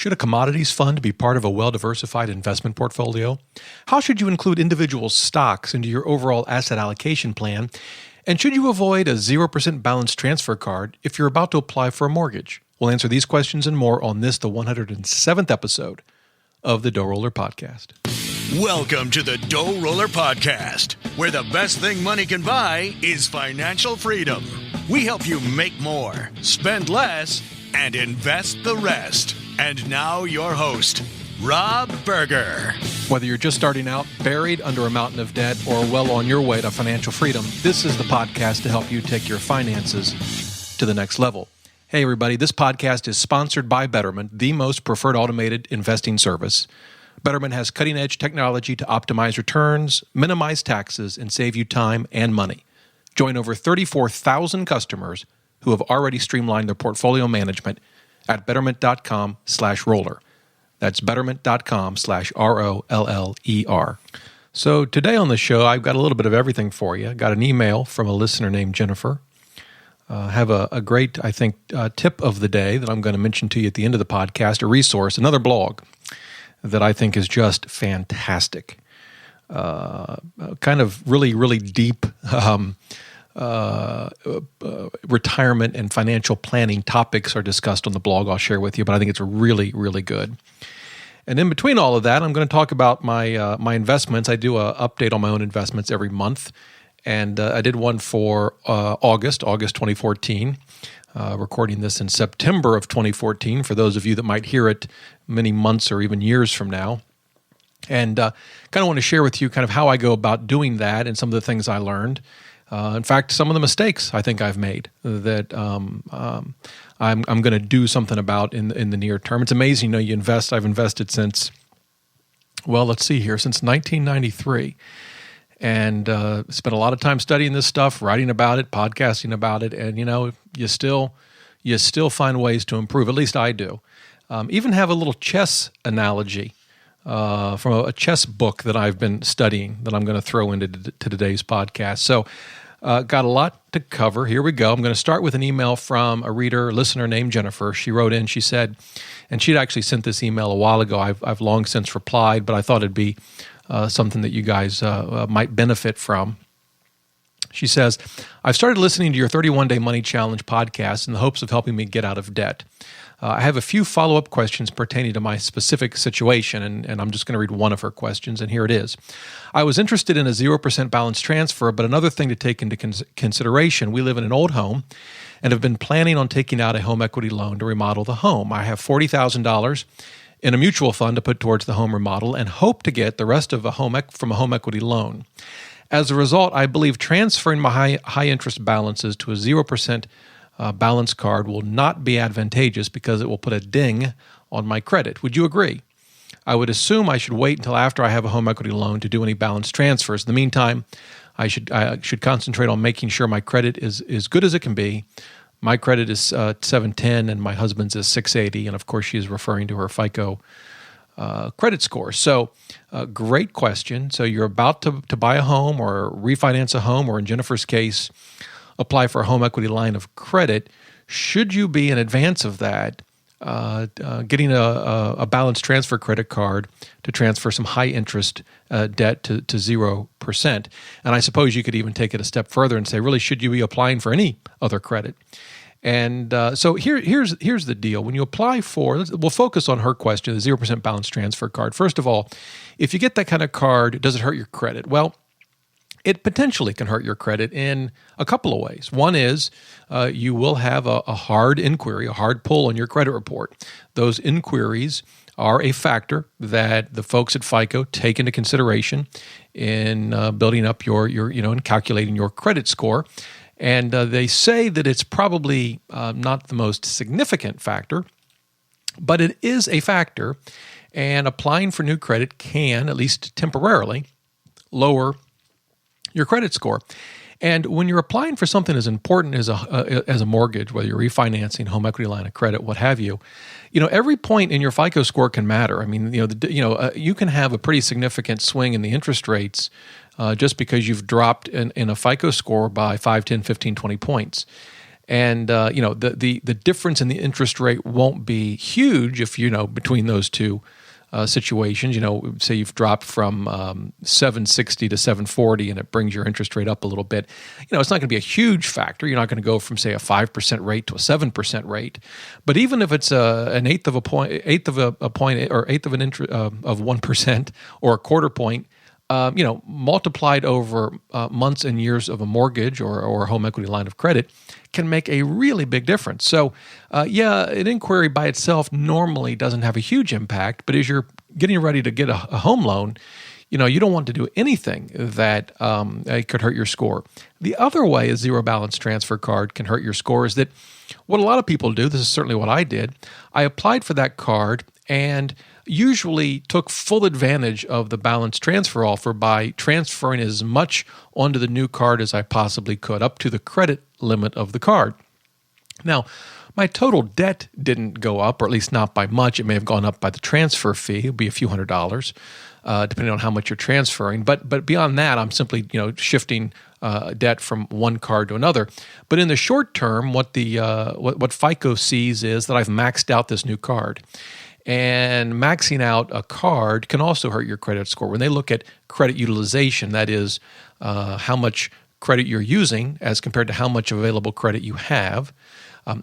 Should a commodities fund be part of a well-diversified investment portfolio? How should you include individual stocks into your overall asset allocation plan? And should you avoid a 0% balance transfer card if you're about to apply for a mortgage? We'll answer these questions and more on this, the 107th episode of the DoughRoller Podcast. Welcome to the DoughRoller Podcast, where the best thing money can buy is financial freedom. We help you make more, spend less, and invest the rest. And now your host, Rob Berger. Whether you're just starting out, buried under a mountain of debt, or well on your way to financial freedom, this is the podcast to help you take your finances to the next level. Hey everybody, this podcast is sponsored by Betterment, the most preferred automated investing service. Betterment has cutting-edge technology to optimize returns, minimize taxes, and save you time and money. Join over 34,000 customers who have already streamlined their portfolio management at betterment.com/roller. That's betterment.com/ROLLER. So today on the show, I've got a little bit of everything for you. I got an email from a listener named Jennifer. Have a great, I think, tip of the day that I'm going to mention to you at the end of the podcast, a resource, another blog that I think is just fantastic. Kind of really, really deep retirement and financial planning topics are discussed on the blog I'll share with you, but I think it's really, really good. And in between all of that, I'm going to talk about my investments. I do an update on my own investments every month, and I did one for August 2014, recording this in September of 2014 for those of you that might hear it many months or even years from now. And kind of want to share with you kind of how I go about doing that and some of the things I learned. In fact, some of the mistakes I think I've made that I'm going to do something about in the near term. It's amazing, you invest. I've invested since 1993, and spent a lot of time studying this stuff, writing about it, podcasting about it, and you still find ways to improve. At least I do. Even have a little chess analogy from a chess book that I've been studying that I'm going to throw into today's podcast. So got a lot to cover. Here we go. I'm going to start with an email from a listener named Jennifer. She wrote in, she said, and she'd actually sent this email a while ago. I've long since replied, but I thought it'd be something that you guys might benefit from. She says, I've started listening to your 31-Day Money Challenge podcast in the hopes of helping me get out of debt. I have a few follow-up questions pertaining to my specific situation, and I'm just going to read one of her questions, and here it is. I was interested in a 0% balance transfer, but another thing to take into consideration, we live in an old home and have been planning on taking out a home equity loan to remodel the home. I have $40,000 in a mutual fund to put towards the home remodel and hope to get the rest of from a home equity loan. As a result, I believe transferring my high-interest balances to a 0% balance card will not be advantageous because it will put a ding on my credit. Would you agree? I would assume I should wait until after I have a home equity loan to do any balance transfers. In the meantime, I should concentrate on making sure my credit is as good as it can be. My credit is 710 and my husband's is 680, and of course she is referring to her FICO credit score. So great question. So you're about to buy a home or refinance a home, or in Jennifer's case, apply for a home equity line of credit. Should you be in advance of that, getting a balance transfer credit card to transfer some high interest debt to 0%? And I suppose you could even take it a step further and say, really, should you be applying for any other credit? And so here's the deal. When you apply we'll focus on her question, the 0% balance transfer card. First of all, if you get that kind of card, does it hurt your credit? Well, it potentially can hurt your credit in a couple of ways. One is you will have a hard inquiry, a hard pull on your credit report. Those inquiries are a factor that the folks at FICO take into consideration in building up and calculating your credit score. And they say that it's probably not the most significant factor, but it is a factor. And applying for new credit can, at least temporarily, lower your credit score. And when you're applying for something as important as a mortgage, whether you're refinancing, home equity line of credit, what have you, every point in your FICO score can matter. I mean, you can have a pretty significant swing in the interest rates just because you've dropped in a FICO score by 5, 10, 15, 20 points. And the difference in the interest rate won't be huge if between those two situations. Say you've dropped from 760 to 740, and it brings your interest rate up a little bit. It's not going to be a huge factor. You're not going to go from, say, a 5% rate to a 7% rate. But even if it's an eighth of a point, or eighth of an 1%, or a quarter point, multiplied over months and years of a mortgage or a home equity line of credit can make a really big difference. So, an inquiry by itself normally doesn't have a huge impact, but as you're getting ready to get a home loan, you don't want to do anything that could hurt your score. The other way a zero balance transfer card can hurt your score is that what a lot of people do, this is certainly what I did, I applied for that card and usually took full advantage of the balance transfer offer by transferring as much onto the new card as I possibly could, up to the credit limit of the card. Now, my total debt didn't go up, or at least not by much. It may have gone up by the transfer fee. It would be a few $100s, depending on how much you're transferring. But beyond that, I'm simply shifting debt from one card to another. But in the short term, what FICO sees is that I've maxed out this new card. And maxing out a card can also hurt your credit score. When they look at credit utilization, that is how much credit you're using as compared to how much available credit you have,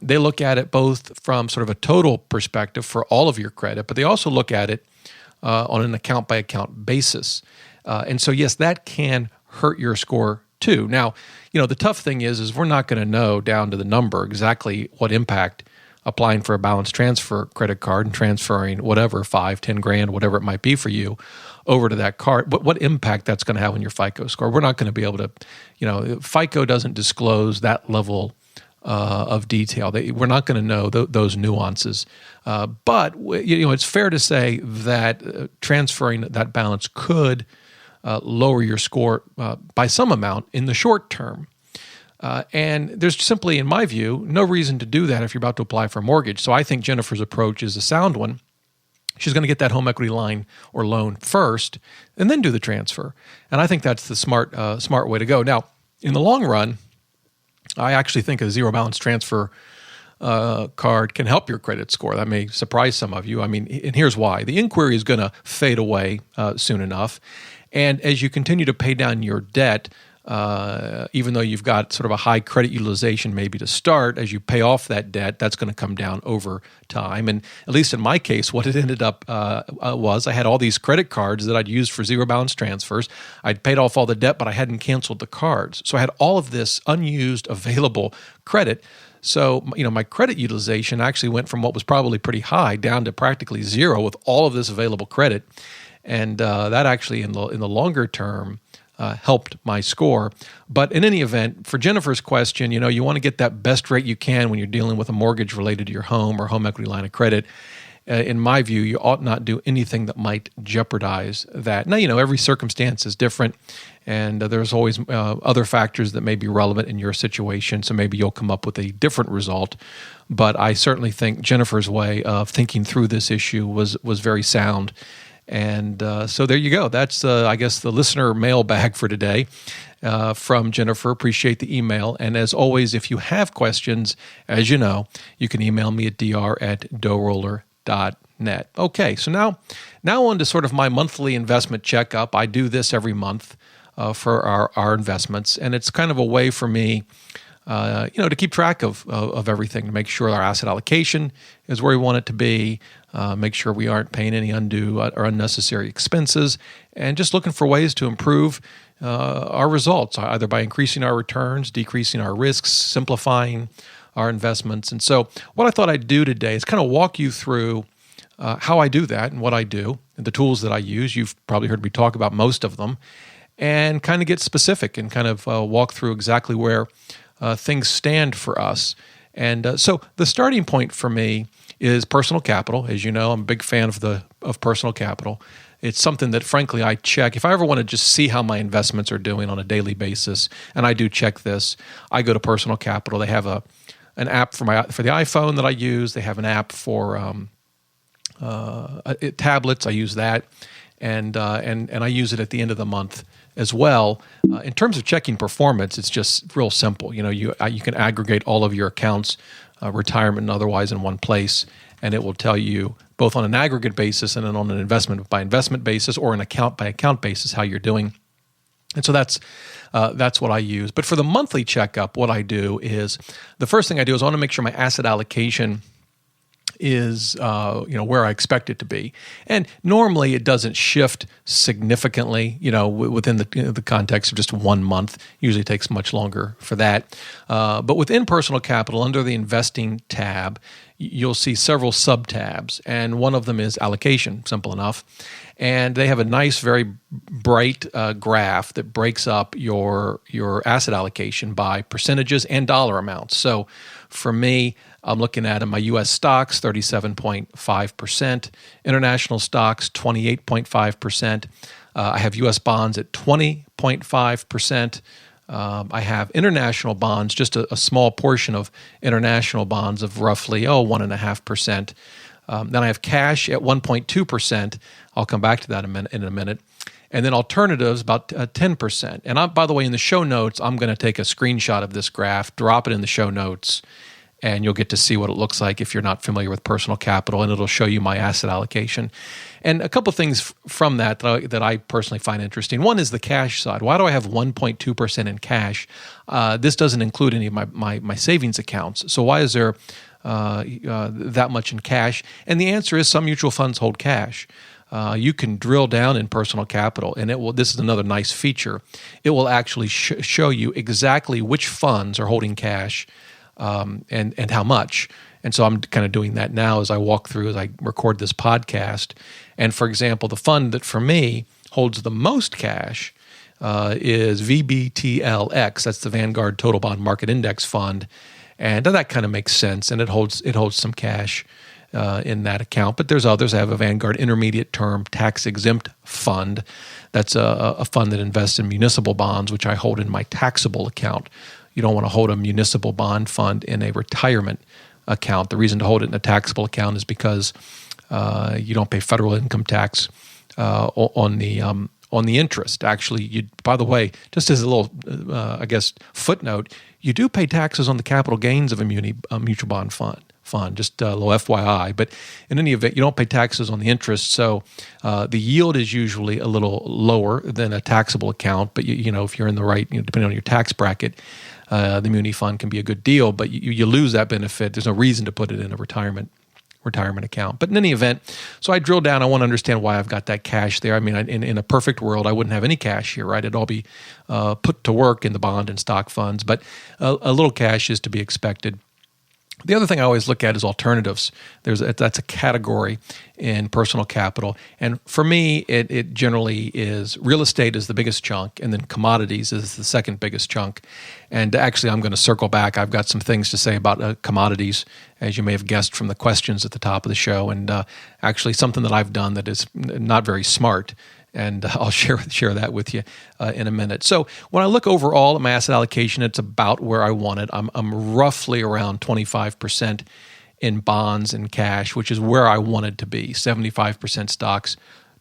they look at it both from sort of a total perspective for all of your credit, but they also look at it on an account-by-account basis. And so, yes, that can hurt your score too. Now, the tough thing is we're not going to know down to the number exactly what impact applying for a balance transfer credit card and transferring whatever, 5, 10 grand, whatever it might be for you, over to that card, what impact that's going to have on your FICO score. We're not going to be able to, FICO doesn't disclose that level of detail. We're not going to know those nuances. But it's fair to say that transferring that balance could lower your score by some amount in the short term. And there's simply, in my view, no reason to do that if you're about to apply for a mortgage. So I think Jennifer's approach is a sound one. She's going to get that home equity line or loan first and then do the transfer. And I think that's the smart way to go. Now, in the long run, I actually think a zero balance transfer card can help your credit score. That may surprise some of you. I mean, and here's why. The inquiry is going to fade away soon enough. And as you continue to pay down your debt, even though you've got sort of a high credit utilization maybe to start, as you pay off that debt, that's going to come down over time. And at least in my case, what it ended up was I had all these credit cards that I'd used for zero balance transfers. I'd paid off all the debt, but I hadn't canceled the cards. So I had all of this unused available credit. So, my credit utilization actually went from what was probably pretty high down to practically zero with all of this available credit. And that actually in the longer term helped my score. But in any event, for Jennifer's question, you want to get that best rate you can when you're dealing with a mortgage related to your home or home equity line of credit. In my view, you ought not do anything that might jeopardize that. Now, every circumstance is different, and there's always other factors that may be relevant in your situation, so maybe you'll come up with a different result. But I certainly think Jennifer's way of thinking through this issue was very sound. And so there you go. That's, I guess, the listener mailbag for today from Jennifer. Appreciate the email. And as always, if you have questions, as you know, you can email me at dr@DoughRoller.net. Okay, so now on to sort of my monthly investment checkup. I do this every month for our investments, and it's kind of a way for me to keep track of everything, to make sure our asset allocation is where we want it to be, make sure we aren't paying any undue or unnecessary expenses, and just looking for ways to improve our results, either by increasing our returns, decreasing our risks, simplifying our investments. And so what I thought I'd do today is kind of walk you through how I do that and what I do, and the tools that I use. You've probably heard me talk about most of them, and kind of get specific and kind of walk through exactly where things stand for us. And so the starting point for me is personal capital. As you know, I'm a big fan of personal capital. It's something that, frankly, I check. If I ever want to just see how my investments are doing on a daily basis, and I do check this, I go to Personal Capital. They have an app for the iPhone that I use. They have an app for tablets. I use that. and I use it at the end of the month as well. In terms of checking performance, it's just real simple. You can aggregate all of your accounts, retirement and otherwise, in one place, and it will tell you both on an aggregate basis and then on an investment by investment basis or an account by account basis how you're doing. And so that's what I use. But for the monthly checkup, what I do is the first thing I do is I want to make sure my asset allocation is where I expect it to be, and normally it doesn't shift significantly. Within the context of just 1 month. Usually takes much longer for that. But within Personal Capital, under the Investing tab, you'll see several sub-tabs, and one of them is allocation. Simple enough, and they have a nice, very bright graph that breaks up your asset allocation by percentages and dollar amounts. So for me, I'm looking at my U.S. stocks, 37.5%, international stocks, 28.5%. I have U.S. bonds at 20.5%. I have international bonds, just a small portion of international bonds of roughly 1.5%. Then I have cash at 1.2%. I'll come back to that in a minute. And then alternatives, about 10%. And by the way, in the show notes, I'm going to take a screenshot of this graph, drop it in the show notes, and you'll get to see what it looks like if you're not familiar with Personal Capital, and it'll show you my asset allocation. And a couple things from that I personally find interesting. One is the cash side. Why do I have 1.2% in cash? This doesn't include any of my savings accounts. So why is there that much in cash? And the answer is some mutual funds hold cash. You can drill down in Personal Capital, and this is another nice feature. It will actually show you exactly which funds are holding cash, and how much. And so I'm kind of doing that now as I walk through, as I record this podcast. And for example, the fund that for me holds the most cash is VBTLX. That's the Vanguard Total Bond Market Index Fund. And that kind of makes sense. And it holds some cash in that account. But there's others. I have a Vanguard Intermediate Term Tax Exempt Fund. That's a fund that invests in municipal bonds, which I hold in my taxable account. You don't want to hold a municipal bond fund in a retirement account. The reason to hold it in a taxable account is because you don't pay federal income tax on the interest. Actually, by the way, just as a little, footnote, you do pay taxes on the capital gains of a mutual bond fund. Just a little FYI. But in any event, you don't pay taxes on the interest, so the yield is usually a little lower than a taxable account. But if you're in the right, depending on your tax bracket, the muni fund can be a good deal. But you lose that benefit. There's no reason to put it in a retirement account. But in any event, so I drill down. I want to understand why I've got that cash there. I mean, in a perfect world, I wouldn't have any cash here, right? It'd all be put to work in the bond and stock funds. But a little cash is to be expected. The other thing I always look at is alternatives. That's a category in Personal Capital. And for me, it generally is real estate is the biggest chunk, and then commodities is the second biggest chunk. And actually, I'm going to circle back. I've got some things to say about commodities, as you may have guessed from the questions at the top of the show, and actually something that I've done that is not very smart. And I'll share that with you in a minute. So when I look overall at my asset allocation, it's about where I want it. I'm roughly around 25% in bonds and cash, which is where I wanted to be. 75% stocks,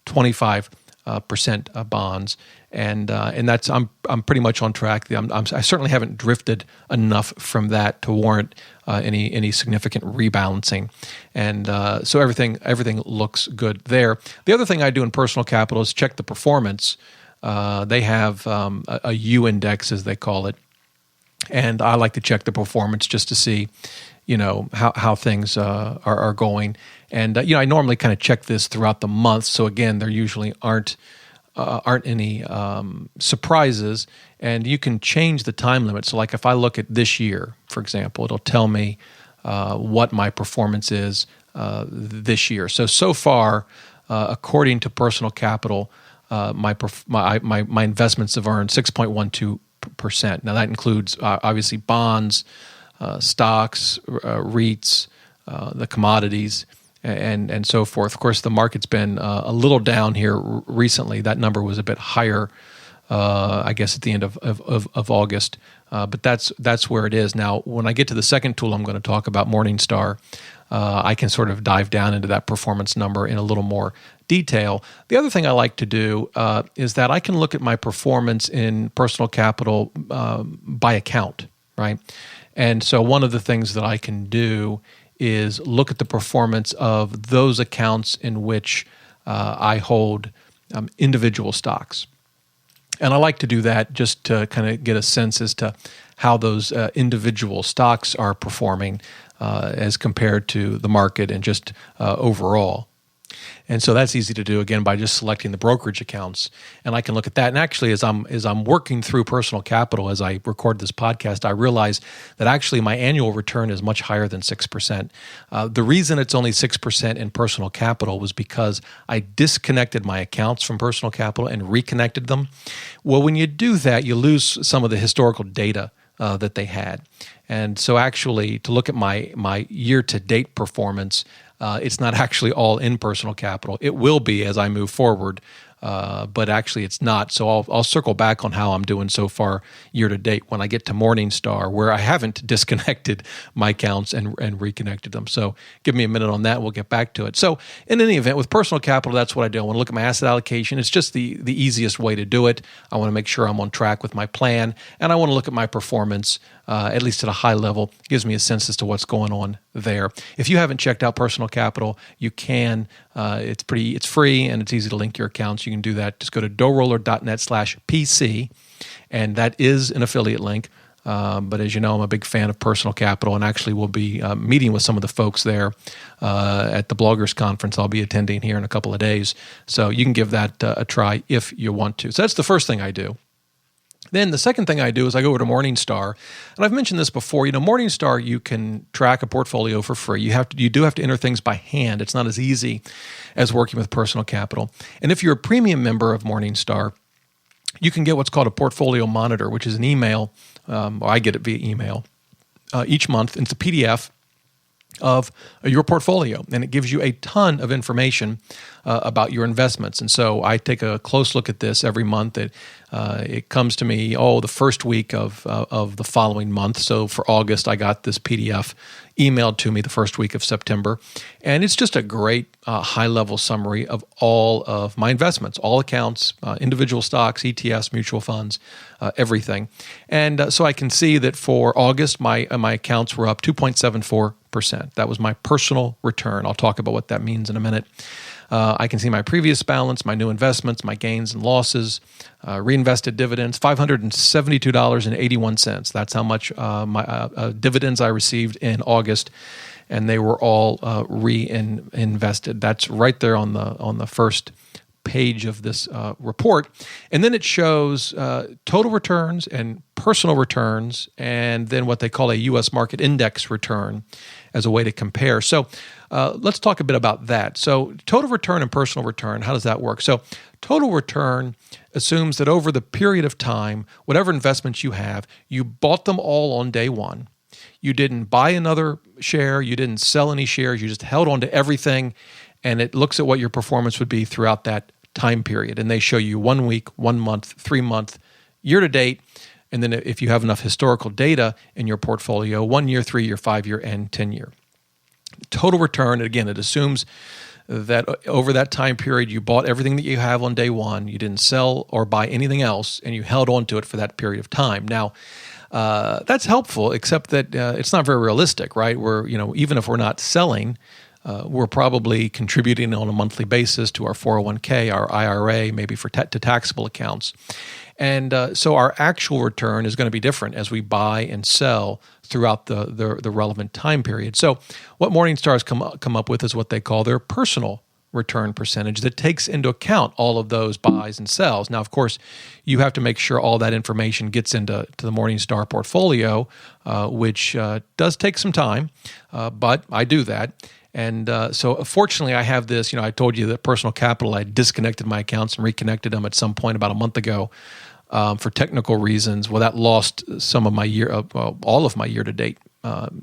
25% bonds, and that's I'm pretty much on track. I certainly haven't drifted enough from that to warrant any significant rebalancing, and so everything looks good there. The other thing I do in Personal Capital is check the performance. They have a U index, as they call it, and I like to check the performance just to see, how things are going. And I normally kind of check this throughout the month. So again, there usually aren't any surprises, and you can change the time limit. So like if I look at this year, for example, it'll tell me what my performance is this year. So far, according to Personal Capital, my investments have earned 6.12%. Now that includes obviously bonds, stocks, REITs, the commodities, and so forth. Of course, the market's been a little down here recently. That number was a bit higher, I guess, at the end of August. But that's where it is now. When I get to the second tool I'm going to talk about, Morningstar, I can sort of dive down into that performance number in a little more detail. The other thing I like to do is that I can look at my performance in Personal Capital by account, right? And so one of the things that I can do is look at the performance of those accounts in which I hold individual stocks. And I like to do that just to kind of get a sense as to how those individual stocks are performing as compared to the market and just overall. And so that's easy to do, again, by just selecting the brokerage accounts. And I can look at that. And actually, as I'm working through Personal Capital, as I record this podcast, I realize that actually my annual return is much higher than 6%. The reason it's only 6% in Personal Capital was because I disconnected my accounts from Personal Capital and reconnected them. Well, when you do that, you lose some of the historical data that they had. And so actually, to look at my year-to-date performance, it's not actually all in Personal Capital. It will be as I move forward, but actually it's not. So I'll circle back on how I'm doing so far year to date when I get to Morningstar, where I haven't disconnected my accounts and reconnected them. So give me a minute on that. We'll get back to it. So in any event, with Personal Capital, that's what I do. I want to look at my asset allocation. It's just the easiest way to do it. I want to make sure I'm on track with my plan, and I want to look at my performance, at least at a high level. It gives me a sense as to what's going on there. If you haven't checked out Personal Capital, you can. It's free and it's easy to link your accounts. You can do that. Just go to DoughRoller.net/PC, and that is an affiliate link. But as you know, I'm a big fan of Personal Capital, and actually will be meeting with some of the folks there at the Bloggers Conference I'll be attending here in a couple of days. So you can give that a try if you want to. So that's the first thing I do. Then the second thing I do is I go over to Morningstar, and I've mentioned this before. Morningstar, you can track a portfolio for free. You do have to enter things by hand. It's not as easy as working with Personal Capital. And if you're a premium member of Morningstar, you can get what's called a portfolio monitor, which is an email. Or I get it via email each month. And it's a PDF of your portfolio, and it gives you a ton of information about your investments. And so I take a close look at this every month. It comes to me the first week of the following month. So for August, I got this PDF emailed to me the first week of September, and it's just a great high-level summary of all of my investments, all accounts, individual stocks, ETFs, mutual funds, everything. And so I can see that for August, my accounts were up 2.74%. That was my personal return. I'll talk about what that means in a minute. I can see my previous balance, my new investments, my gains and losses, reinvested dividends, $572.81. That's how much my dividends I received in August, and they were all reinvested. That's right there on the first page of this report. And then it shows total returns and personal returns, and then what they call a U.S. market index return as a way to compare. So let's talk a bit about that. So total return and personal return, how does that work? So total return assumes that over the period of time, whatever investments you have, you bought them all on day one. You didn't buy another share. You didn't sell any shares. You just held on to everything, and it looks at what your performance would be throughout that time period. And they show you 1 week, 1 month, 3 month, year to date. And then if you have enough historical data in your portfolio, 1 year, 3 year, 5 year, and 10 year. Total return, again, it assumes that over that time period, you bought everything that you have on day one, you didn't sell or buy anything else, and you held on to it for that period of time. Now, that's helpful, except that it's not very realistic, right? Even if we're not selling, we're probably contributing on a monthly basis to our 401k, our IRA, maybe to taxable accounts. And so our actual return is going to be different as we buy and sell throughout the relevant time period. So what Morningstar has come up with is what they call their personal return percentage that takes into account all of those buys and sells. Now, of course, you have to make sure all that information gets into the Morningstar portfolio, which does take some time, but I do that. And so fortunately, I have this, I told you that Personal Capital, I disconnected my accounts and reconnected them at some point about a month ago for technical reasons. Well, that lost some of my all of my year-to-date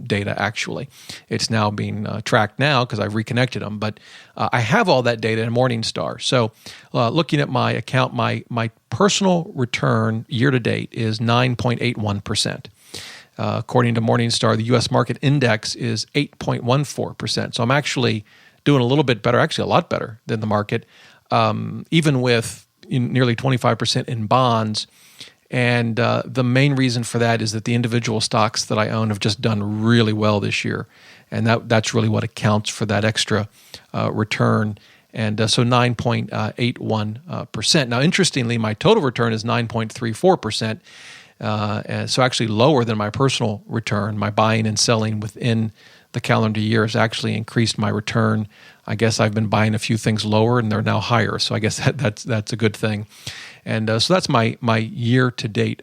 data, actually. It's now being tracked now because I've reconnected them. But I have all that data in Morningstar. So looking at my account, my personal return year-to-date is 9.81%. According to Morningstar, the U.S. market index is 8.14%. So I'm actually doing a little bit better, actually a lot better than the market, even with nearly 25% in bonds. And the main reason for that is that the individual stocks that I own have just done really well this year. And that's really what accounts for that extra return. And so 9.81%. Now, interestingly, my total return is 9.34%. And so actually lower than my personal return. My buying and selling within the calendar year has actually increased my return. I guess I've been buying a few things lower and they're now higher. So I guess that's a good thing. And so that's my year-to-date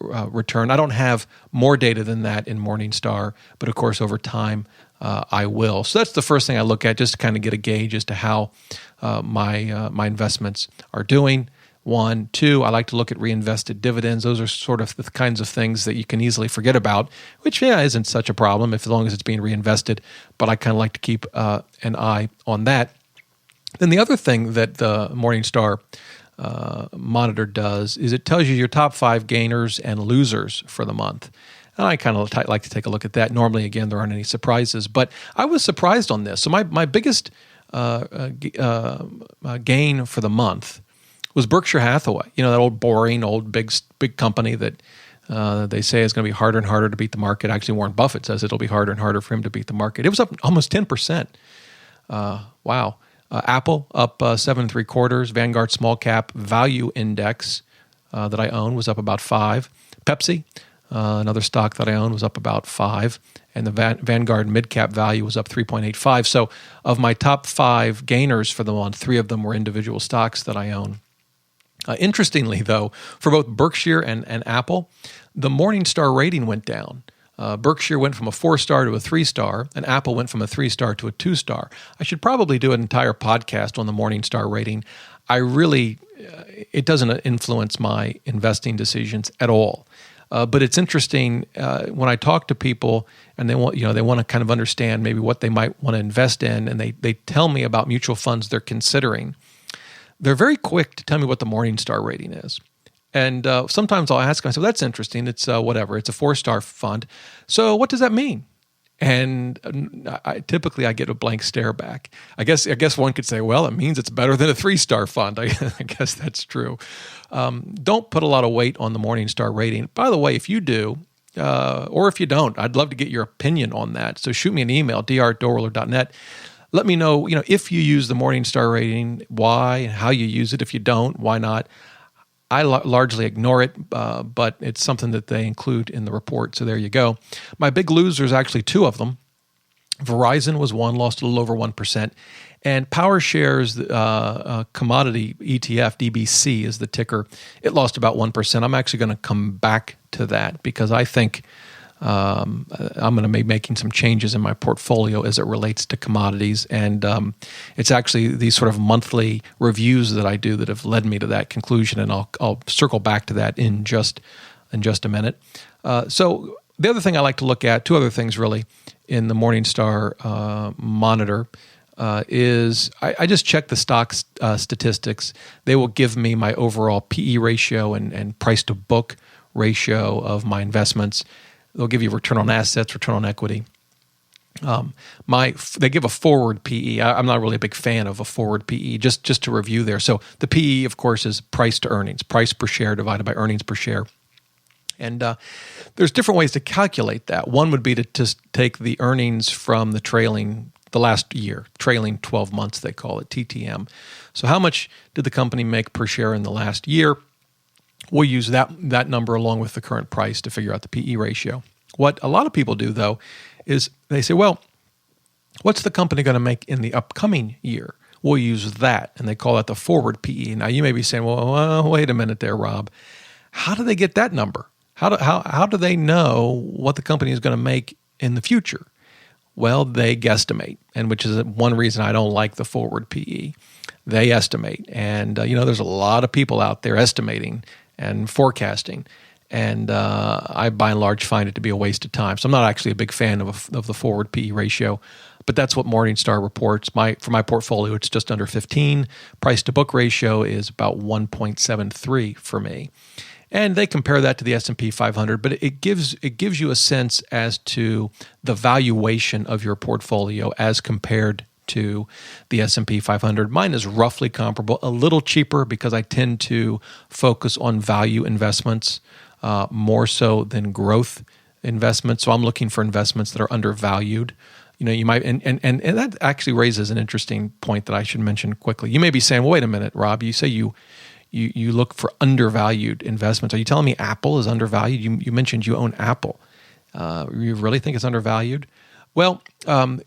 return. I don't have more data than that in Morningstar, but of course over time I will. So that's the first thing I look at, just to kind of get a gauge as to how my investments are doing. 1, 2, I like to look at reinvested dividends. Those are sort of the kinds of things that you can easily forget about, which isn't such a problem as long as it's being reinvested. But I kind of like to keep an eye on that. Then the other thing that the Morningstar monitor does is it tells you your top 5 gainers and losers for the month. And I kind of like to take a look at that. Normally, again, there aren't any surprises. But I was surprised on this. So my biggest gain for the month was Berkshire Hathaway. You know, that old boring, old big company that they say is going to be harder and harder to beat the market. Actually, Warren Buffett says it'll be harder and harder for him to beat the market. It was up almost 10%. Wow. Apple up 7 3/4. Vanguard Small Cap Value Index that I own was up about 5. Pepsi, another stock that I own, was up about 5. And the Vanguard Mid Cap Value was up 3.85. So of my top 5 gainers for the month, 3 of them were individual stocks that I own. Interestingly, though, for both Berkshire and Apple, the Morningstar rating went down. Berkshire went from a 4-star to a 3-star, and Apple went from a 3-star to a 2-star. I should probably do an entire podcast on the Morningstar rating. It doesn't influence my investing decisions at all. But it's interesting when I talk to people and they want to kind of understand maybe what they might want to invest in, and they tell me about mutual funds they're considering. They're very quick to tell me what the Morningstar rating is. And sometimes I'll ask myself, that's interesting. It's whatever. It's a 4-star fund. So what does that mean? And typically I get a blank stare back. I guess one could say, well, it means it's better than a 3-star fund. I guess that's true. Don't put a lot of weight on the Morningstar rating. By the way, if you do, or if you don't, I'd love to get your opinion on that. So shoot me an email, dr@DoughRoller.net. Let me know, if you use the Morningstar rating, why, and how you use it. If you don't, why not? I largely ignore it, but it's something that they include in the report. So there you go. My big losers, actually 2 of them. Verizon was one, lost a little over 1%. And PowerShares commodity ETF, DBC is the ticker, it lost about 1%. I'm actually going to come back to that because I think I'm going to be making some changes in my portfolio as it relates to commodities. And it's actually these sort of monthly reviews that I do that have led me to that conclusion. And I'll circle back to that in just a minute. So the other thing I like to look at, 2 other things really, in the Morningstar monitor is I just check the stock statistics. They will give me my overall PE ratio and price to book ratio of my investments. They'll give you return on assets, return on equity. They give a forward PE. I'm not really a big fan of a forward PE, just to review there. So the PE, of course, is price to earnings, price per share divided by earnings per share. And there's different ways to calculate that. One would be to just take the earnings from the last year, trailing 12 months, they call it, TTM. So how much did the company make per share in the last year? We'll use that number along with the current price to figure out the PE ratio. What a lot of people do, though, is they say, well, what's the company going to make in the upcoming year? We'll use that, and they call that the forward PE. Now, you may be saying, well, wait a minute there, Rob. How do they get that number? How do they know what the company is going to make in the future? Well, they guesstimate, and which is one reason I don't like the forward PE. They estimate, and there's a lot of people out there estimating and forecasting, and I by and large find it to be a waste of time. So I'm not actually a big fan of the forward PE ratio, but that's what Morningstar reports. For my portfolio, it's just under 15. Price to book ratio is about 1.73 for me. And they compare that to the S&P 500, but it gives you a sense as to the valuation of your portfolio as compared to the S&P 500. Mine is roughly comparable, a little cheaper because I tend to focus on value investments more so than growth investments. So I'm looking for investments that are undervalued. You might, and that actually raises an interesting point that I should mention quickly. You may be saying, well, wait a minute, Rob, you say you look for undervalued investments. Are you telling me Apple is undervalued? You mentioned you own Apple. You really think it's undervalued? Well,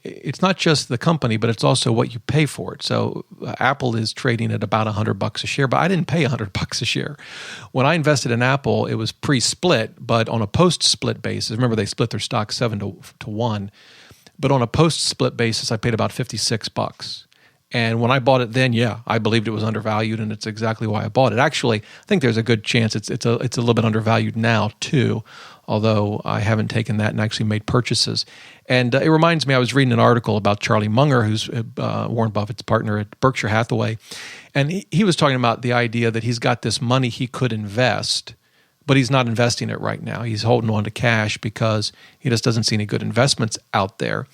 it's not just the company, but it's also what you pay for it. So Apple is trading at about $100 a share, but I didn't pay $100 a share. When I invested in Apple, it was pre-split, but on a post-split basis, remember they split their stock 7-1, but on a post-split basis, I paid about $56. And when I bought it then, yeah, I believed it was undervalued, and it's exactly why I bought it. Actually, I think there's a good chance it's a little bit undervalued now too, although I haven't taken that and actually made purchases. And it reminds me, I was reading an article about Charlie Munger, who's Warren Buffett's partner at Berkshire Hathaway, and he was talking about the idea that he's got this money he could invest, but he's not investing it right now. He's holding on to cash because he just doesn't see any good investments out there.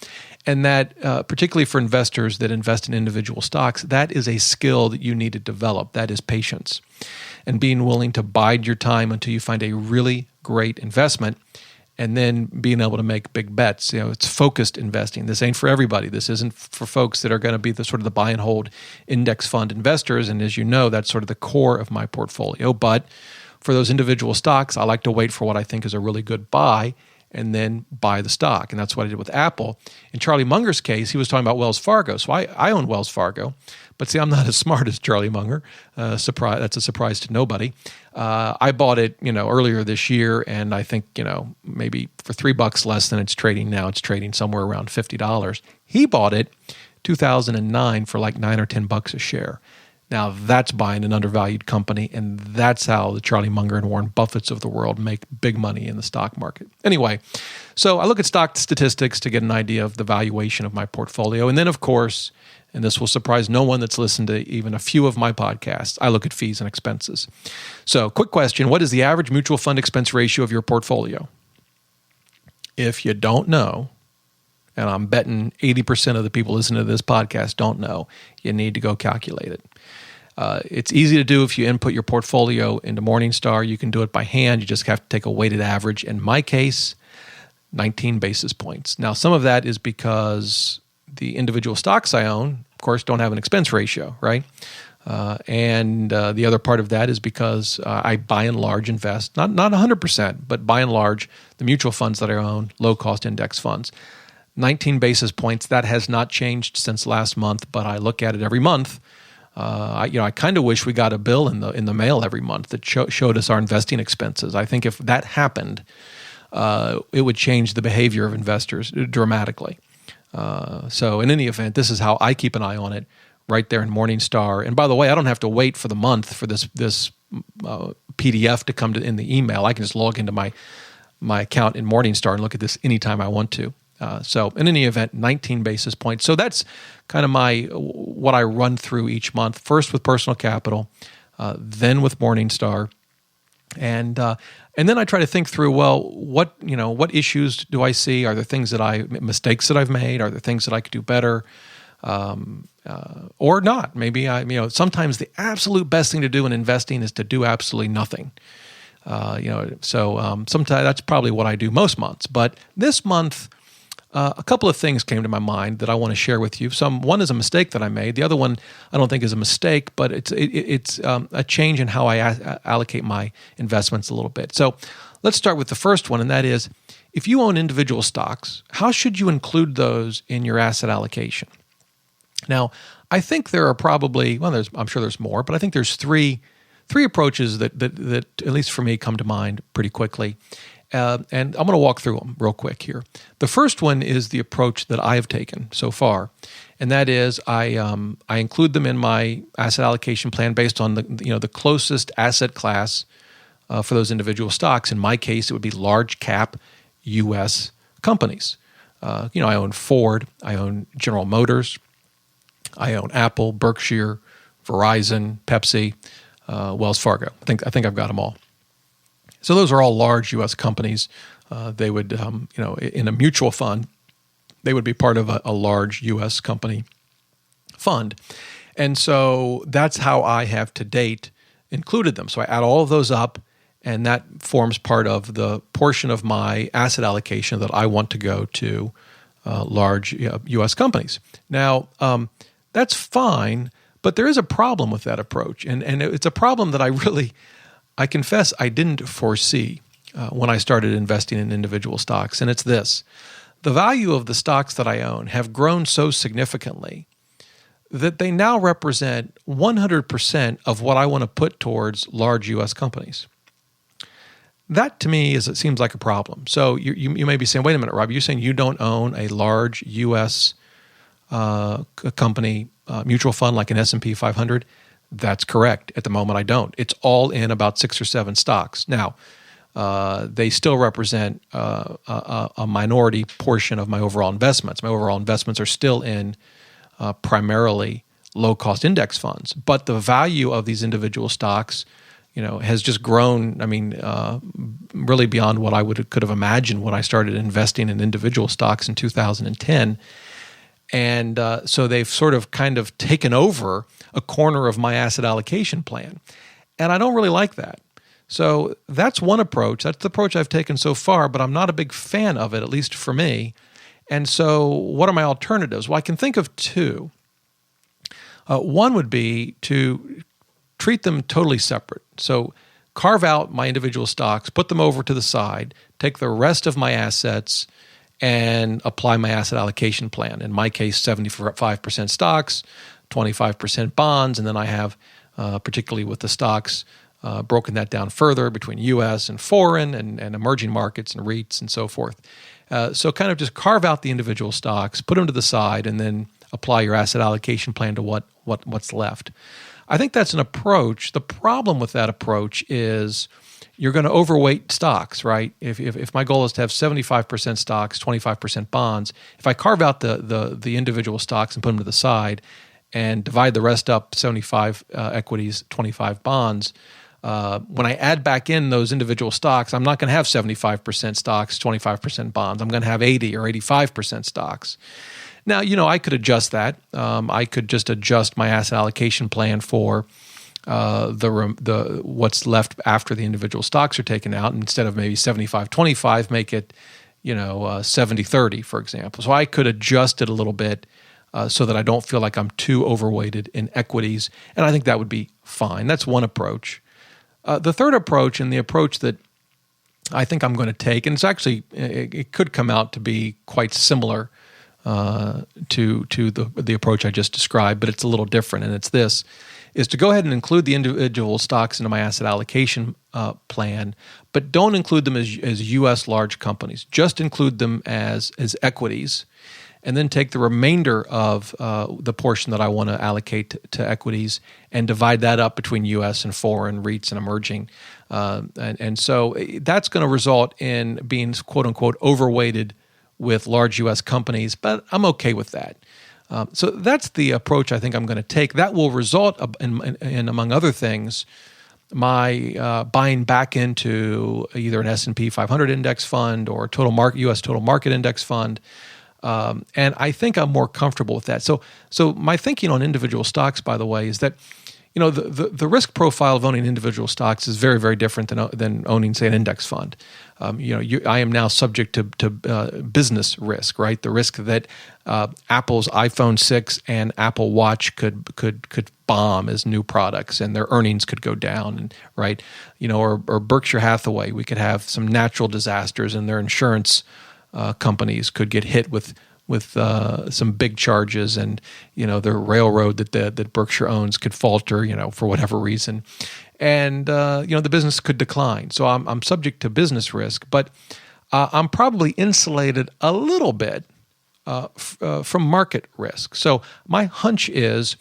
And that, particularly for investors that invest in individual stocks, that is a skill that you need to develop. That is patience and being willing to bide your time until you find a really great investment, and then being able to make big bets. It's focused investing. This ain't for everybody. This isn't for folks that are going to be the sort of the buy and hold index fund investors. And as you know, that's sort of the core of my portfolio. But for those individual stocks, I like to wait for what I think is a really good buy and then buy the stock. And that's what I did with Apple. In Charlie Munger's case, he was talking about Wells Fargo. So I own Wells Fargo. But see, I'm not as smart as Charlie Munger. Surprise! That's a surprise to nobody. I bought it, earlier this year, and I think, maybe for $3 less than it's trading now. It's trading somewhere around $50. He bought it 2009 for like $9 or $10 a share. Now that's buying an undervalued company, and that's how the Charlie Munger and Warren Buffetts of the world make big money in the stock market. Anyway, so I look at stock statistics to get an idea of the valuation of my portfolio, and then of course, and this will surprise no one that's listened to even a few of my podcasts, I look at fees and expenses. So, quick question, what is the average mutual fund expense ratio of your portfolio? If you don't know, and I'm betting 80% of the people listening to this podcast don't know, you need to go calculate it. It's easy to do if you input your portfolio into Morningstar. You can do it by hand. You just have to take a weighted average. In my case, 19 basis points. Now, some of that is because the individual stocks I own, of course, don't have an expense ratio, right? And the other part of that is because I, by and large, invest, not 100%, but by and large, the mutual funds that I own, low-cost index funds. 19 basis points, that has not changed since last month, but I look at it every month. I kind of wish we got a bill in the mail every month that showed us our investing expenses. I think if that happened, it would change the behavior of investors dramatically. So in any event, this is how I keep an eye on it right there in Morningstar. And by the way, I don't have to wait for the month for this PDF to come in the email. I can just log into my account in Morningstar and look at this anytime I want to. So in any event, 19 basis points. So that's kind of what I run through each month. First with Personal Capital, then with Morningstar, and then I try to think through, well, what issues do I see? Are there mistakes that I've made? Are there things that I could do better? Or not? Maybe sometimes the absolute best thing to do in investing is to do absolutely nothing. So sometimes that's probably what I do most months. But this month, a couple of things came to my mind that I want to share with you. One is a mistake that I made. The other one I don't think is a mistake, but it's a change in how I allocate my investments a little bit. So let's start with the first one, and that is, if you own individual stocks, how should you include those in your asset allocation? Now, I think there are probably, I'm sure there's more, but I think there's three approaches that at least for me come to mind pretty quickly. And I'm going to walk through them real quick here. The first one is the approach that I've taken so far, and that is I include them in my asset allocation plan based on the closest asset class for those individual stocks. In my case, it would be large cap U.S. companies. I own Ford, I own General Motors, I own Apple, Berkshire, Verizon, Pepsi, Wells Fargo. I think I've got them all. So those are all large U.S. companies. They would, in a mutual fund, they would be part of a large U.S. company fund. And so that's how I have to date included them. So I add all of those up, and that forms part of the portion of my asset allocation that I want to go to large U.S. companies. Now, that's fine, but there is a problem with that approach. And it's a problem that I confess I didn't foresee when I started investing in individual stocks. And it's this. The value of the stocks that I own have grown so significantly that they now represent 100% of what I want to put towards large U.S. companies. That to me it seems like a problem. So you may be saying, wait a minute, Rob, you're saying you don't own a large U.S. company mutual fund like an S&P 500? That's correct. At the moment, I don't. It's all in about 6 or 7 stocks. Now, they still represent a minority portion of my overall investments. My overall investments are still in primarily low-cost index funds. But the value of these individual stocks, has just grown. I mean, really beyond what I could have imagined when I started investing in individual stocks in 2010. And so they've sort of kind of taken over a corner of my asset allocation plan. And I don't really like that. So that's one approach. That's the approach I've taken so far, but I'm not a big fan of it, at least for me. And so what are my alternatives? Well, I can think of 2. One would be to treat them totally separate. So carve out my individual stocks, put them over to the side, take the rest of my assets, and apply my asset allocation plan. In my case, 75% stocks, 25% bonds, and then I have, particularly with the stocks, broken that down further between U.S. and foreign and emerging markets and REITs and so forth. So kind of just carve out the individual stocks, put them to the side, and then apply your asset allocation plan to what's left. I think that's an approach. The problem with that approach is you're going to overweight stocks, right? If my goal is to have 75% stocks, 25% bonds, if I carve out the individual stocks and put them to the side and divide the rest up, 75 equities, 25 bonds, when I add back in those individual stocks, I'm not going to have 75% stocks, 25% bonds. I'm going to have 80 or 85% stocks. Now, I could adjust that. I could just adjust my asset allocation plan for the what's left after the individual stocks are taken out. And instead of maybe 75-25, make it 70-30, for example. So I could adjust it a little bit so that I don't feel like I'm too overweighted in equities, and I think that would be fine. That's one approach. The third approach, and the approach that I think I'm going to take, and it's actually it could come out to be quite similar to the approach I just described, but it's a little different, and it's this, is to go ahead and include the individual stocks into my asset allocation plan, but don't include them as U.S. large companies. Just include them as equities, and then take the remainder of the portion that I want to allocate to equities and divide that up between U.S. and foreign, REITs and emerging. And so that's going to result in being, quote-unquote, overweighted with large U.S. companies, but I'm okay with that. So that's the approach I think I'm going to take. That will result in among other things, my buying back into either an S&P 500 index fund or U.S. total market index fund. And I think I'm more comfortable with that. So my thinking on individual stocks, by the way, is that the risk profile of owning individual stocks is very, very different than owning, say, an index fund. I am now subject to business risk, right? The risk that Apple's iPhone 6 and Apple Watch could bomb as new products, and their earnings could go down, and right? Or Berkshire Hathaway, we could have some natural disasters, and their insurance companies could get hit with some big charges, and the railroad that Berkshire owns could falter, for whatever reason, and the business could decline. So I'm subject to business risk, but I'm probably insulated a little bit from market risk. So my hunch is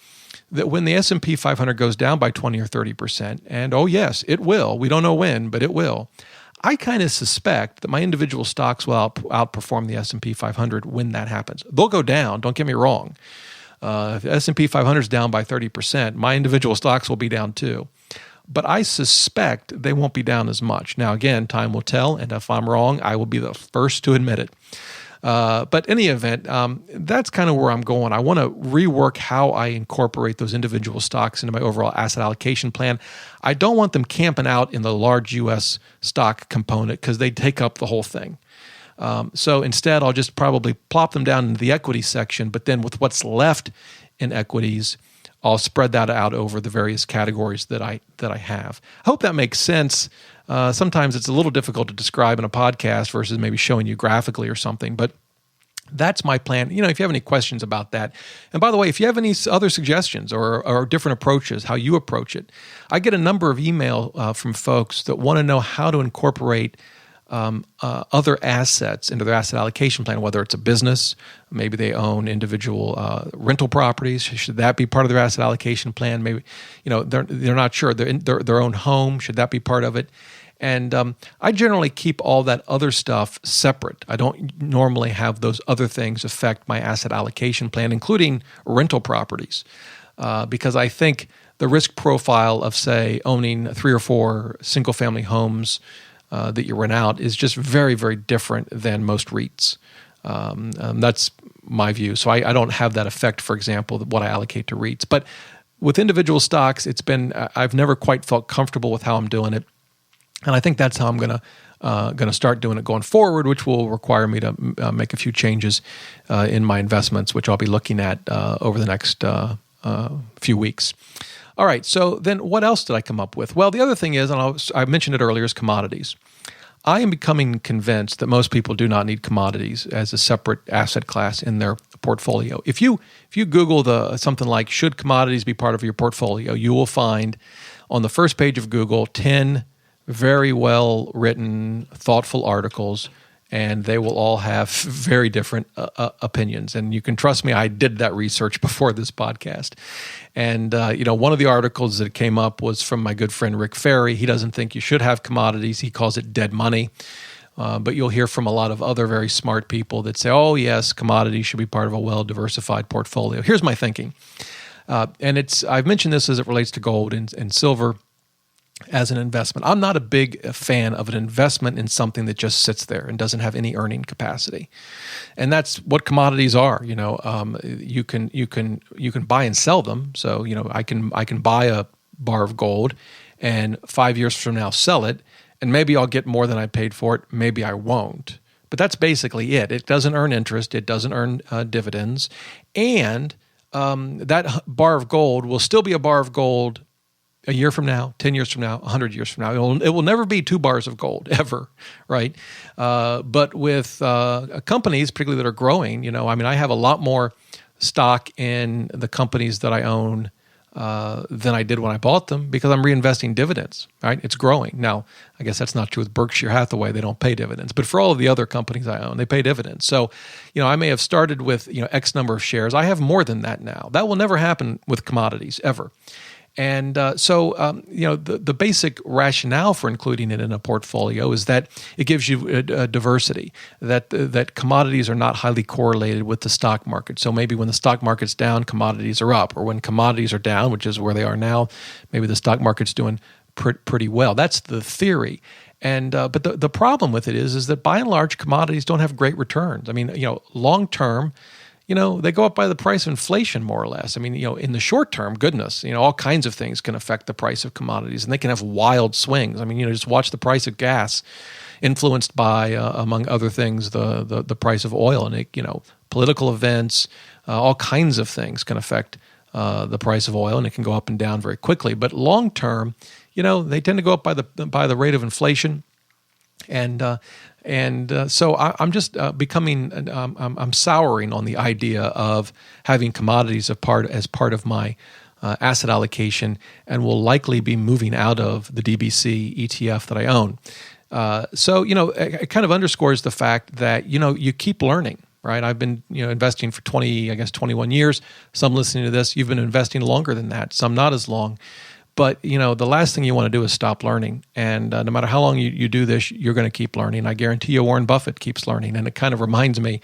that when the S&P 500 goes down by 20 or 30%, and oh yes, it will. We don't know when, but it will. I kind of suspect that my individual stocks will outperform the S&P 500 when that happens. They'll go down, don't get me wrong. If the S&P 500 is down by 30%, my individual stocks will be down too. but I suspect they won't be down as much. Now, again, time will tell, and if I'm wrong, I will be the first to admit it. But in any event, that's kind of where I'm going. I want to rework how I incorporate those individual stocks into my overall asset allocation plan. I don't want them camping out in the large U.S. stock component because they take up the whole thing. So instead, I'll just probably plop them down into the equity section, but then with what's left in equities, I'll spread that out over the various categories that I have. I hope that makes sense. Sometimes it's a little difficult to describe in a podcast versus maybe showing you graphically or something, but that's my plan. If you have any questions about that. And by the way, if you have any other suggestions or different approaches, how you approach it, I get a number of email from folks that want to know how to incorporate other assets into their asset allocation plan, whether it's a business, maybe they own individual rental properties. Should that be part of their asset allocation plan? Maybe, they're not sure. Their own home, should that be part of it? And I generally keep all that other stuff separate. I don't normally have those other things affect my asset allocation plan, including rental properties, because I think the risk profile of, say, owning 3 or 4 single-family homes that you rent out is just very, very different than most REITs. That's my view. So I don't have that effect, for example, what I allocate to REITs. But with individual stocks, I've never quite felt comfortable with how I'm doing it. And I think that's how I'm going to start doing it going forward, which will require me to make a few changes in my investments, which I'll be looking at over the next few weeks. All right, so then what else did I come up with? Well, the other thing is, and I mentioned it earlier, is commodities. I am becoming convinced that most people do not need commodities as a separate asset class in their portfolio. If you Google something like, should commodities be part of your portfolio, you will find on the first page of Google 10 very well written, thoughtful articles, and they will all have very different opinions. And you can trust me, I did that research before this podcast. And one of the articles that came up was from my good friend Rick Ferry. He doesn't think you should have commodities. He calls it dead money. But you'll hear from a lot of other very smart people that say, oh, yes, commodities should be part of a well-diversified portfolio. Here's my thinking. And I've mentioned this as it relates to gold and silver as an investment. I'm not a big fan of an investment in something that just sits there and doesn't have any earning capacity. And that's what commodities are. You can buy and sell them. So, I can buy a bar of gold and 5 years from now sell it, and maybe I'll get more than I paid for it. Maybe I won't. But that's basically it. It doesn't earn interest. It doesn't earn dividends. And that bar of gold will still be a bar of gold a year from now, 10 years from now, 100 years from now. It will never be 2 bars of gold, ever, right? But with companies, particularly that are growing, I have a lot more stock in the companies that I own than I did when I bought them because I'm reinvesting dividends, right? It's growing. Now, I guess that's not true with Berkshire Hathaway. They don't pay dividends. But for all of the other companies I own, they pay dividends. So, I may have started with, X number of shares. I have more than that now. That will never happen with commodities, ever. And the basic rationale for including it in a portfolio is that it gives you a diversity, that commodities are not highly correlated with the stock market. So maybe when the stock market's down, commodities are up, or when commodities are down, which is where they are now, maybe the stock market's doing pretty well. That's the theory. And but the problem with it is that by and large, commodities don't have great returns. Long term, they go up by the price of inflation, more or less. In the short term, goodness, all kinds of things can affect the price of commodities, and they can have wild swings. Just watch the price of gas influenced by, among other things, the price of oil, and political events, all kinds of things can affect the price of oil, and it can go up and down very quickly. But long term, they tend to go up by the rate of inflation, so I'm just becoming, I'm souring on the idea of having commodities as part of my asset allocation, and will likely be moving out of the DBC ETF that I own. It kind of underscores the fact that, you keep learning, right? I've been, investing for 21 years. Some listening to this, you've been investing longer than that, some not as long. But, the last thing you want to do is stop learning. And no matter how long you do this, you're going to keep learning. I guarantee you Warren Buffett keeps learning. And it kind of reminds me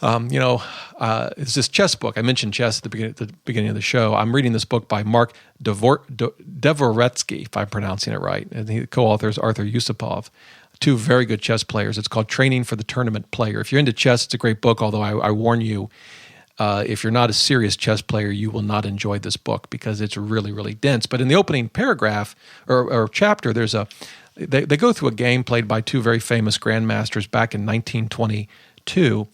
It's this chess book. I mentioned chess at the beginning of the show. I'm reading this book by Mark Dvoretsky, if I'm pronouncing it right. And the co-author is Arthur Yusupov, two very good chess players. It's called Training for the Tournament Player. If you're into chess, it's a great book, although I warn you, if you're not a serious chess player, you will not enjoy this book because it's really, really dense. But in the opening paragraph or chapter, they go through a game played by two very famous grandmasters back in 1922,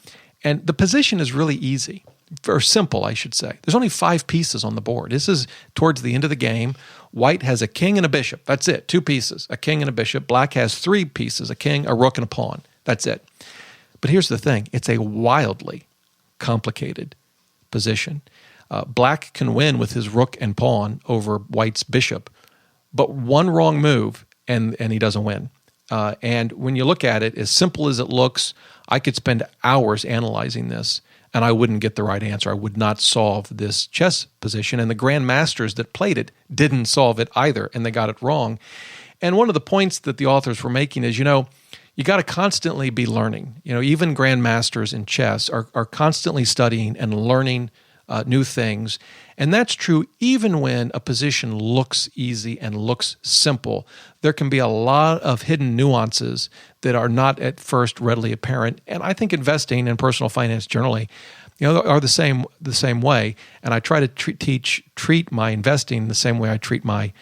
and the position is really easy, or simple, I should say. There's only 5 pieces on the board. This is towards the end of the game. White has a king and a bishop. That's it, 2 pieces, a king and a bishop. Black has 3 pieces, a king, a rook, and a pawn. That's it. But here's the thing. It's a wildly complicated position. Black can win with his rook and pawn over White's bishop, but one wrong move and he doesn't win. And when you look at it, as simple as it looks, I could spend hours analyzing this, and I wouldn't get the right answer. I would not solve this chess position, and the grandmasters that played it didn't solve it either, and they got it wrong. And one of the points that the authors were making is, you got to constantly be learning. Even grandmasters in chess are constantly studying and learning new things. And that's true even when a position looks easy and looks simple. There can be a lot of hidden nuances that are not at first readily apparent. And I think investing and personal finance generally, are the same way. And I try to treat my investing the same way I treat my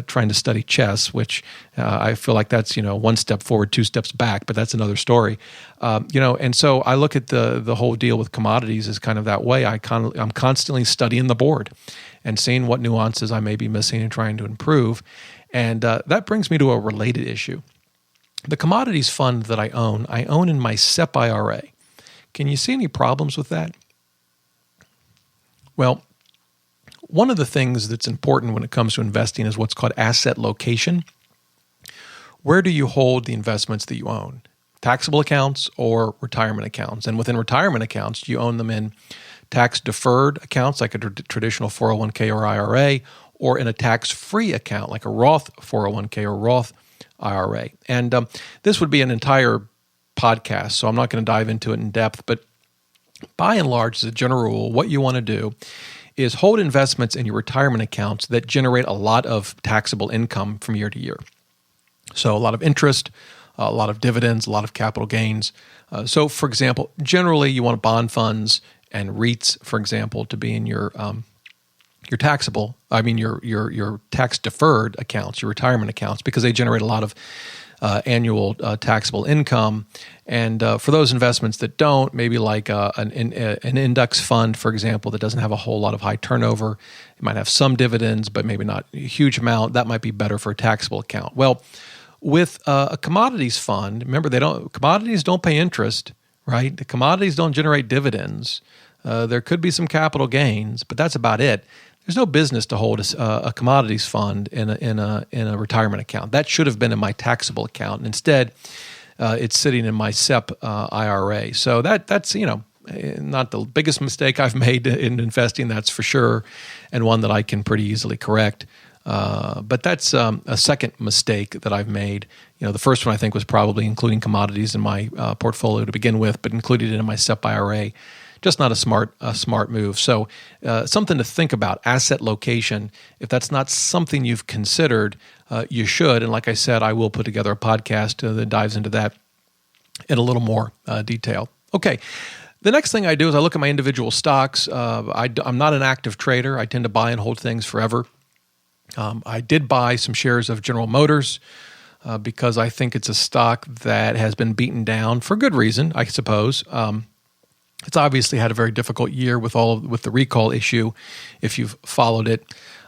trying to study chess, which I feel like that's 1 step forward, 2 steps back, but that's another story. And so I look at the whole deal with commodities as kind of that way. I'm constantly studying the board and seeing what nuances I may be missing and trying to improve. And that brings me to a related issue. The commodities fund that I own in my SEP IRA. Can you see any problems with that? Well, one of the things that's important when it comes to investing is what's called asset location. Where do you hold the investments that you own? Taxable accounts or retirement accounts? And within retirement accounts, you own them in tax-deferred accounts like a traditional 401k or IRA, or in a tax-free account like a Roth 401k or Roth IRA. And this would be an entire podcast, so I'm not going to dive into it in depth. But by and large, as a general rule, what you want to do is hold investments in your retirement accounts that generate a lot of taxable income from year to year. So a lot of interest, a lot of dividends, a lot of capital gains. So for example, generally you want bond funds and REITs, for example, to be in your taxable, your tax deferred accounts, your retirement accounts, because they generate a lot of annual taxable income. And for those investments that don't, maybe like an index fund, for example, that doesn't have a whole lot of high turnover, it might have some dividends, but maybe not a huge amount, that might be better for a taxable account. Well, with a commodities fund, remember, commodities don't pay interest, right? The commodities don't generate dividends. There could be some capital gains, but that's about it. There's no business to hold a commodities fund in a retirement account. That should have been in my taxable account. And instead, it's sitting in my SEP IRA. So that's not the biggest mistake I've made in investing, that's for sure, and one that I can pretty easily correct. But that's a second mistake that I've made. The first one I think was probably including commodities in my portfolio to begin with, but included it in my SEP IRA. Just not a smart move. So something to think about, asset location. If that's not something you've considered, you should. And like I said, I will put together a podcast that dives into that in a little more detail. Okay. The next thing I do is I look at my individual stocks. I'm not an active trader. I tend to buy and hold things forever. I did buy some shares of General Motors because I think it's a stock that has been beaten down for good reason, I suppose. It's obviously had a very difficult year with the recall issue, if you've followed it.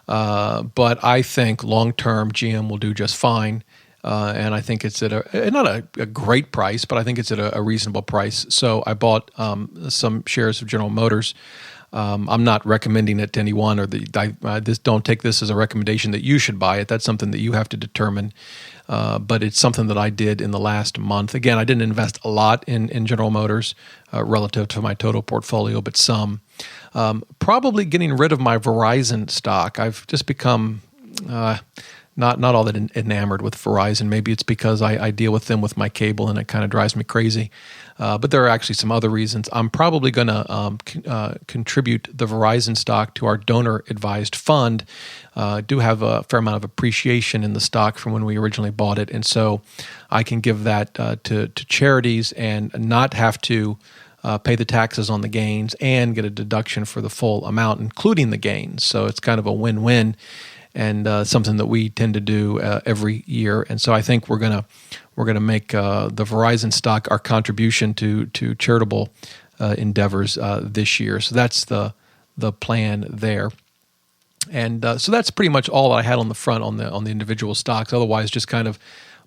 But I think long-term GM will do just fine. And I think it's at not a great price, but I think it's at a reasonable price. So I bought some shares of General Motors. I'm not recommending it to anyone, or don't take this as a recommendation that you should buy it. That's something that you have to determine. But it's something that I did in the last month. Again, I didn't invest a lot in General Motors relative to my total portfolio, but some. Probably getting rid of my Verizon stock. I've just become not all that enamored with Verizon. Maybe it's because I deal with them with my cable and it kind of drives me crazy. But there are actually some other reasons. I'm probably going to contribute the Verizon stock to our donor-advised fund. Do have a fair amount of appreciation in the stock from when we originally bought it, and so I can give that to charities and not have to pay the taxes on the gains and get a deduction for the full amount, including the gains. So it's kind of a win-win, and something that we tend to do every year. And so I think we're gonna make the Verizon stock our contribution to charitable endeavors this year. So that's the plan there. And so that's pretty much all I had on the front on the individual stocks. Otherwise, just kind of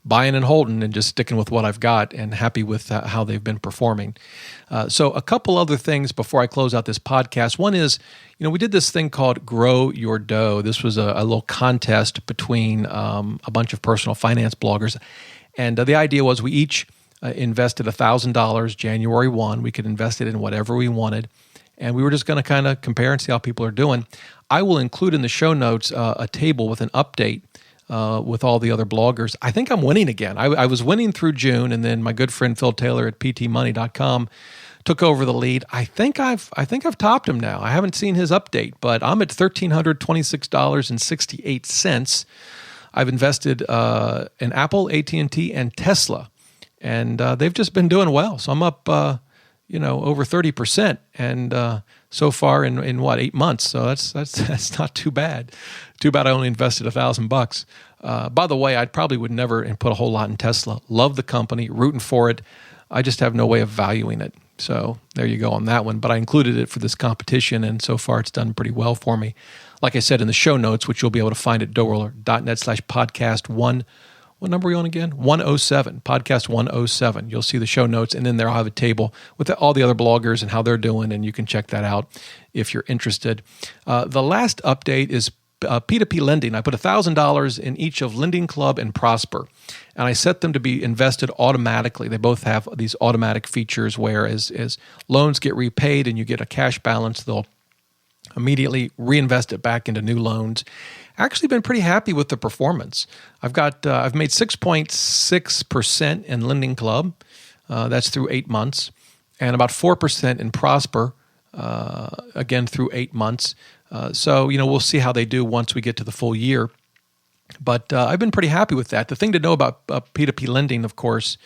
buying and holding and just sticking with what I've got and happy with how they've been performing. So a couple other things before I close out this podcast. One is, we did this thing called Grow Your Dough. This was a little contest between a bunch of personal finance bloggers. And the idea was we each invested $1,000 January 1. We could invest it in whatever we wanted. And we were just going to kind of compare and see how people are doing. I will include in the show notes a table with an update with all the other bloggers. I think I'm winning again. I was winning through June, and then my good friend Phil Taylor at ptmoney.com took over the lead. I think I've topped him now. I haven't seen his update, but I'm at $1,326.68. I've invested in Apple, AT&T, and Tesla, and they've just been doing well. So I'm up, over 30%, and so far in 8 months. So that's not too bad. Too bad I only invested $1,000. By the way, I probably would never put a whole lot in Tesla. Love the company, rooting for it. I just have no way of valuing it. So there you go on that one. But I included it for this competition, and so far it's done pretty well for me. Like I said in the show notes, which you'll be able to find at DoughRoller.net/podcast 1. What number are we on again? 107, podcast 107. You'll see the show notes, and then there I'll have a table with all the other bloggers and how they're doing, and you can check that out if you're interested. The last update is P2P lending. I put $1,000 in each of Lending Club and Prosper, and I set them to be invested automatically. They both have these automatic features where as loans get repaid and you get a cash balance, they'll immediately reinvest it back into new loans. Actually been pretty happy with the performance. I've made 6.6% in Lending Club. That's through 8 months, and about 4% in Prosper, again through 8 months. So we'll see how they do once we get to the full year. But I've been pretty happy with that. The thing to know about P2P lending, of course,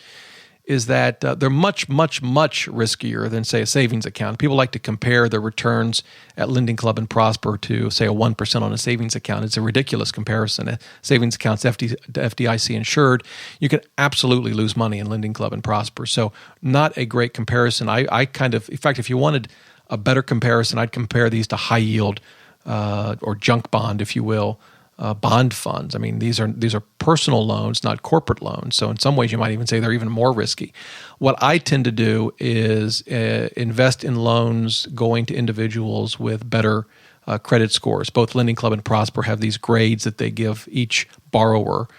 is that they're much, much, much riskier than, say, a savings account. People like to compare the returns at Lending Club and Prosper to, say, a 1% on a savings account. It's a ridiculous comparison. A savings account's FDIC insured. You can absolutely lose money in Lending Club and Prosper. So not a great comparison. I kind of, in fact, if you wanted a better comparison, I'd compare these to high yield or junk bond, if you will, bond funds. I mean, these are personal loans, not corporate loans. So in some ways, you might even say they're even more risky. What I tend to do is invest in loans going to individuals with better credit scores. Both Lending Club and Prosper have these grades that they give each borrower.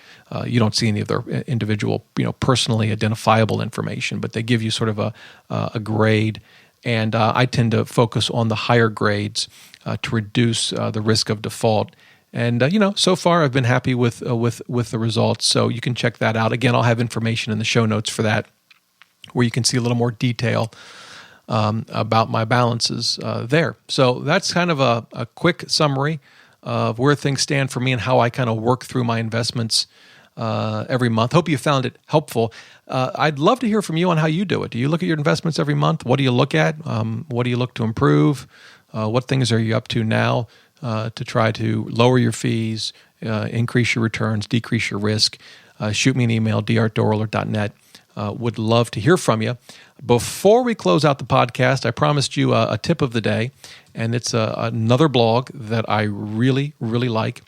You don't see any of their individual, personally identifiable information, but they give you sort of a grade. And I tend to focus on the higher grades to reduce the risk of default. And so far I've been happy with the results. So you can check that out. Again, I'll have information in the show notes for that, where you can see a little more detail about my balances there. So that's kind of a quick summary of where things stand for me and how I kind of work through my investments every month. Hope you found it helpful. I'd love to hear from you on how you do it. Do you look at your investments every month? What do you look at? What do you look to improve? What things are you up to now to try to lower your fees, increase your returns, decrease your risk? Shoot me an email, dr@DoughRoller.net. Would love to hear from you. Before we close out the podcast, I promised you a tip of the day, and it's another blog that I really, really like.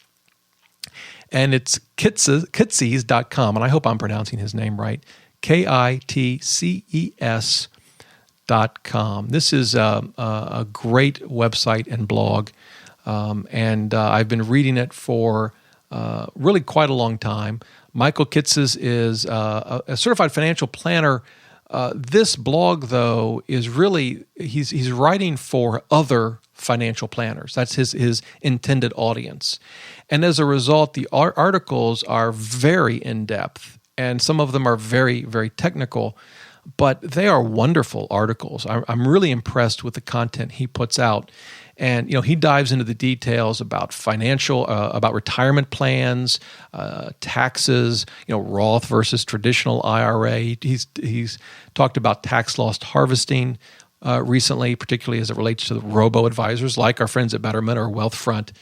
And it's Kitces.com, and I hope I'm pronouncing his name right, KITCES.com. This is a great website and blog, and I've been reading it for really quite a long time. Michael Kitces is a certified financial planner. This blog, though, is really, he's writing for other financial planners. That's his intended audience. And as a result, the articles are very in-depth, and some of them are very, very technical, but they are wonderful articles. I'm really impressed with the content he puts out. And, he dives into the details about about retirement plans, taxes, Roth versus traditional IRA. He's talked about tax loss harvesting recently, particularly as it relates to the robo-advisors like our friends at Betterment or Wealthfront,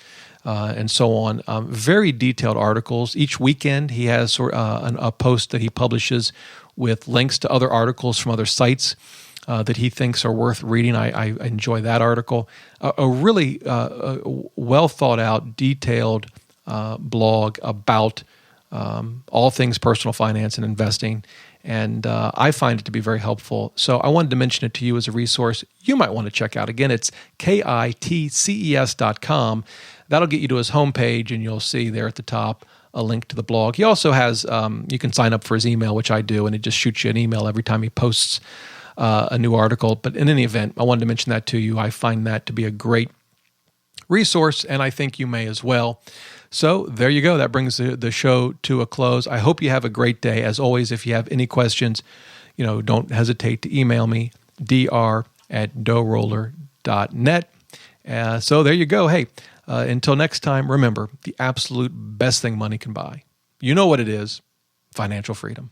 and so on. Very detailed articles. Each weekend he has a post that he publishes with links to other articles from other sites that he thinks are worth reading. I enjoy that article. A really well thought out, detailed blog about all things personal finance and investing. And I find it to be very helpful. So I wanted to mention it to you as a resource you might want to check out. Again, it's kitces.com. That'll get you to his homepage, and you'll see there at the top a link to the blog. He also has, you can sign up for his email, which I do, and it just shoots you an email every time he posts a new article. But in any event, I wanted to mention that to you. I find that to be a great resource, and I think you may as well. So there you go. That brings the show to a close. I hope you have a great day. As always, if you have any questions, don't hesitate to email me, dr@DoughRoller.net. So there you go. Hey, until next time, remember, the absolute best thing money can buy. You know what it is: financial freedom.